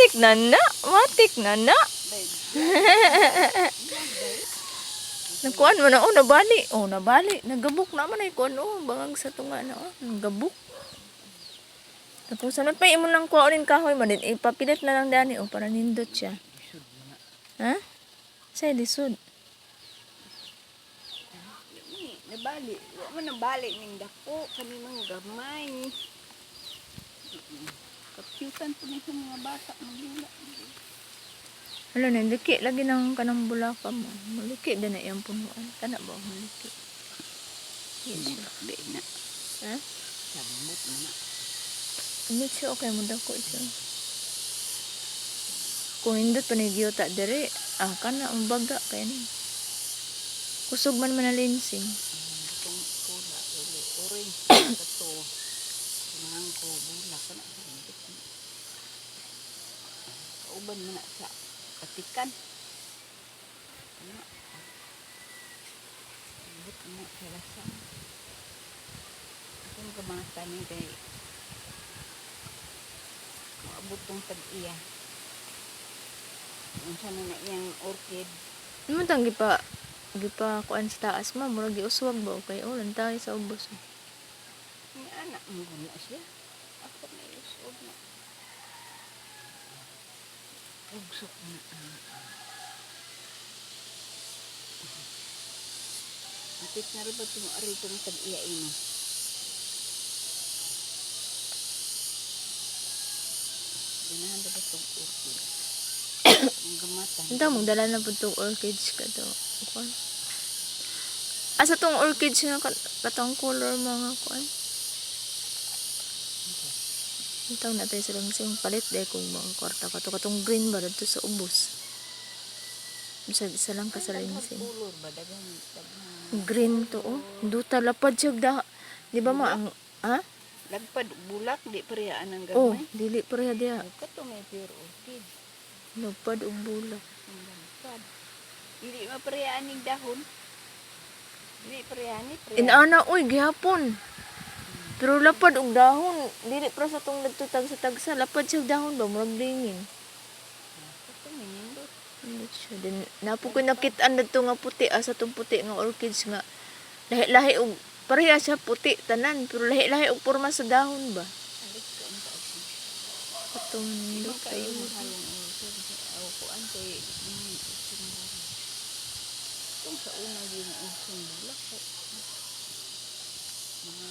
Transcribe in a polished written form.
Matik na na. Matik na na. Nakuan mo na, nabali. Nabali. Nagabok naman ay kuan, bangag sa tunga na, nagabok. Tapos, ano pa mo nang kuha rin kahoy mo din, ipapilit na lang dani, para nindot siya. Ha? Say, lisod. Nabali. Wa man nabali ning dako kani mga gamay. Kapiutan po nito mga bata magula. Hala na, liki lagi ng kanang bulaka mo. Maliki din na iyang punuan. Kana ba maliki? Di na. Ha? Samot na. Ano siya? Okay mo dako siya. Kung hindot pa ni Giyota dere, kana ang baga kaya ni. Kusog man manalinsing. Itong pula, orange, ito, mango, bulak, kana sa kauban mo na sa katikan. Ano? Ibut mo sa lasa. Itong kamata niya kay maabot tong tag-iya. Kung saan na iyang orchid. Ano tang gipa kuan sa taas ma, murag giuswag ba okay? Lan tayo sa ubos. Ang anak mo na siya. Ako na iusog na. Ugsok na anak. Apit na rin ba itong arito ng tag-iyain mo? Ganahan ba itong orchid? Ang gamatan. Ito, magdala na po itong orchids ka to. Kuan. Asa tong orchids nga katong color mga kuan. Ito na tayo silang sing palit dahil kung mga kwarta ka to. Katong green ba dito sa ubos. Isa lang ka sa linsing. Color ba? Dagang Green to Duta lapad siya da. Di ba ma ang ha? lagpad bulak, di pariyaan ng Oh, gamay. dili pareha diha. Kato may pure orchid. Lapad og bulak. Ang lagpad. Hindi mapariyaan ng dahon. Hindi pariyaan ni pariyaan. Inana oy gihapon. Pero lapad og dahon, dili para sa tong nagtutag sa tagsa, lapad siya og dahon ba murag dingin. Kato may nindot. Ano siya din napo ko nakit-an dito nga puti sa tong puti nga orchids nga lahi-lahi og pareha siya puti tanan pero lahi-lahi og porma sa dahon ba. Alik ka ang taas. Katong Hindi nindot kayo kayo. mahalong orchid. Aw ko antay. Itong sa una yung usong bulak. Mga